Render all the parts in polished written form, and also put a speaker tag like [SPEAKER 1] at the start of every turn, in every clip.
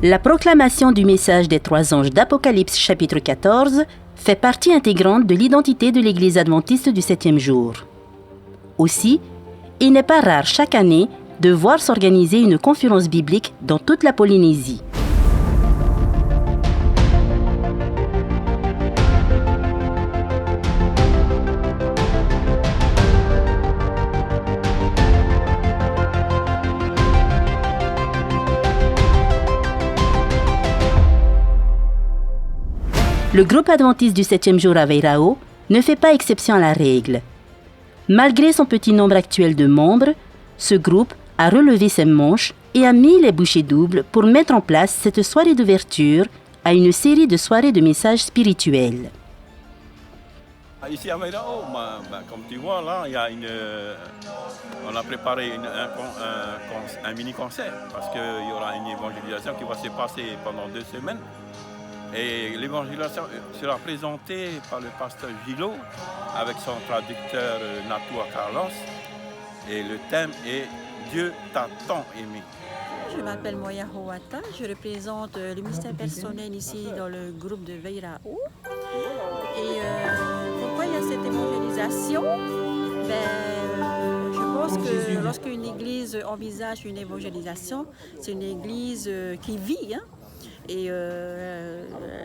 [SPEAKER 1] La proclamation du message des trois anges d'Apocalypse chapitre 14 fait partie intégrante de l'identité de l'Église adventiste du 7e jour. Aussi, il n'est pas rare chaque année de voir s'organiser une conférence biblique dans toute la Polynésie. Le groupe adventiste du 7e jour à Veirao ne fait pas exception à la règle. Malgré son petit nombre actuel de membres, ce groupe a relevé ses manches et a mis les bouchées doubles pour mettre en place cette soirée d'ouverture à une série de soirées de messages spirituels.
[SPEAKER 2] Ici à Veirao, comme tu vois là, on a préparé un mini-concert parce qu'il y aura une évangélisation qui va se passer pendant 2 semaines. Et l'évangélisation sera présentée par le pasteur Gilo avec son traducteur Natua Carlos. Et le thème est « Dieu t'a tant aimé ».
[SPEAKER 3] Je m'appelle Moya Hoata, je représente le ministère personnel ici dans le groupe de Veirao. Et pourquoi il y a cette évangélisation? Je pense que lorsqu'une église envisage une évangélisation, c'est une église qui vit. Et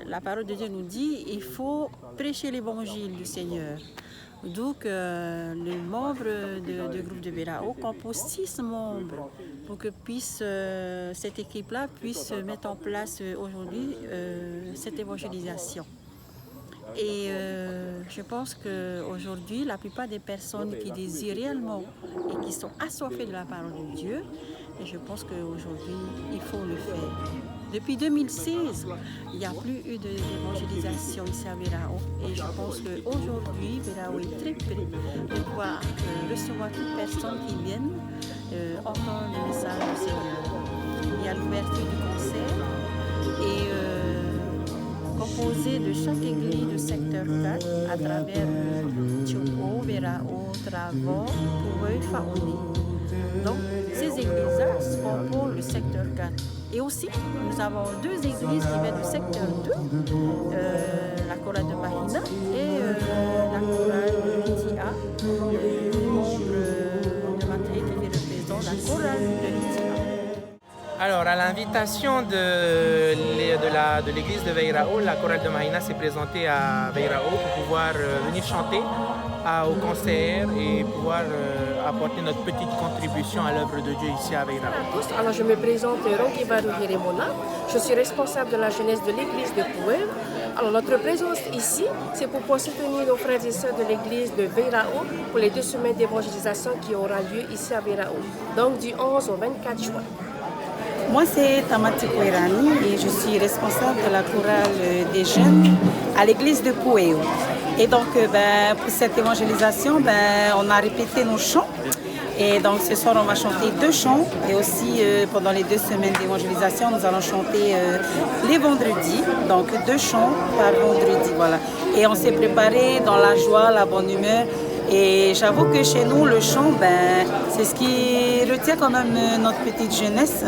[SPEAKER 3] la parole de Dieu nous dit qu'il faut prêcher l'évangile du Seigneur. Donc, les membres du groupe de Veirao composent 6 membres pour que cette équipe-là puisse mettre en place aujourd'hui cette évangélisation. Et je pense qu'aujourd'hui, la plupart des personnes qui désirent réellement et qui sont assoiffées de la parole de Dieu, et je pense qu'aujourd'hui, il faut le faire. Depuis 2016, il n'y a plus eu d'évangélisation ici à Veirao. Et je pense qu'aujourd'hui, Veirao est très près de pouvoir recevoir toute personne qui vienne entendre le message du Seigneur. Il y a l'ouverture du concert et composé de chaque église du secteur 4 à travers Tiopo, Veirao, Travon, Poueux, Faoni. Donc, ces églises-là composent le secteur 4. Et aussi, nous avons 2 églises qui viennent du secteur 2, la chorale de Mahina et la chorale de Litia, membre de Maté qui représente la chorale de Litia.
[SPEAKER 4] Alors, à l'invitation de l'église de Veirao, la chorale de Mahina s'est présentée à Veirao pour pouvoir venir chanter au concert et pouvoir apporter notre petite contribution à l'œuvre de Dieu ici à Veirao.
[SPEAKER 5] Alors je me présente Ronkivaru Hiremona, je suis responsable de la jeunesse de l'église de Poueux. Alors notre présence ici, c'est pour pouvoir soutenir nos frères et sœurs de l'église de Veirao pour les 2 semaines d'évangélisation qui aura lieu ici à Veirao, donc du 11 au 24 juin.
[SPEAKER 6] Moi, c'est Tamati Kouirani et je suis responsable de la chorale des jeunes à l'église de Poueux. Et donc, pour cette évangélisation, on a répété nos chants. Et donc, ce soir, on va chanter 2 chants. Et aussi, pendant les 2 semaines d'évangélisation, nous allons chanter les vendredis. Donc, 2 chants par vendredi, voilà. Et on s'est préparé dans la joie, la bonne humeur. Et j'avoue que chez nous, le chant, c'est ce qui retient quand même notre petite jeunesse.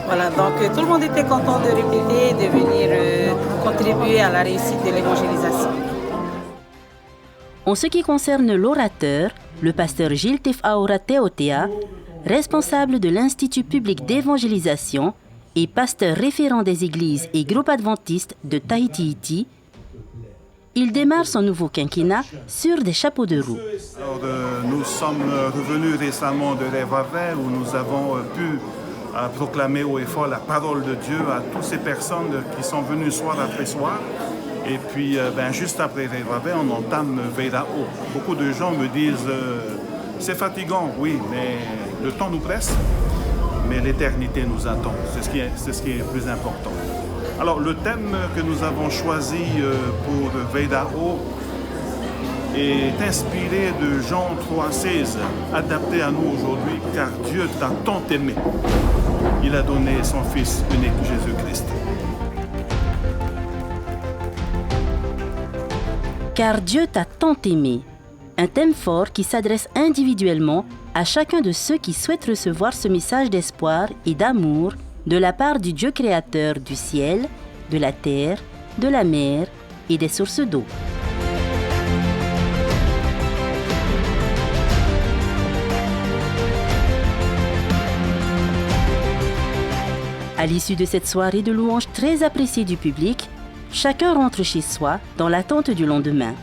[SPEAKER 6] Voilà, donc tout le monde était content de répéter et de venir contribuer à la réussite de l'évangélisation.
[SPEAKER 1] En ce qui concerne l'orateur, le pasteur Gilles Tefaora Teotea, responsable de l'Institut public d'évangélisation et pasteur référent des églises et groupes adventistes de Tahiti, il démarre son nouveau quinquennat sur des chapeaux de roue.
[SPEAKER 7] Alors, nous sommes revenus récemment de Révavet où nous avons pu proclamer haut et fort la parole de Dieu à toutes ces personnes qui sont venues soir après soir. Et puis, juste après Révavet, on entame Veirao. Beaucoup de gens me disent c'est fatigant, oui, mais le temps nous presse, mais l'éternité nous attend. C'est ce qui est le plus important. Alors, le thème que nous avons choisi pour Veirao est inspiré de Jean 3,16, adapté à nous aujourd'hui, car Dieu t'a tant aimé. Il a donné son Fils unique, Jésus-Christ.
[SPEAKER 1] Car Dieu t'a tant aimé. Un thème fort qui s'adresse individuellement à chacun de ceux qui souhaitent recevoir ce message d'espoir et d'amour de la part du Dieu créateur du ciel, de la terre, de la mer et des sources d'eau. À l'issue de cette soirée de louanges très appréciée du public, chacun rentre chez soi dans l'attente du lendemain.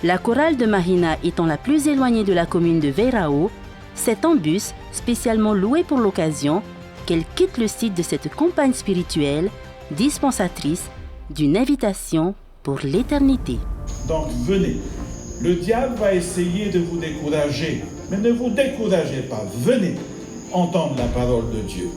[SPEAKER 1] La chorale de Mahina étant la plus éloignée de la commune de Veirao, c'est en bus spécialement loué pour l'occasion qu'elle quitte le site de cette campagne spirituelle, dispensatrice d'une invitation pour l'éternité.
[SPEAKER 8] Donc venez, le diable va essayer de vous décourager, mais ne vous découragez pas, venez entendre la parole de Dieu.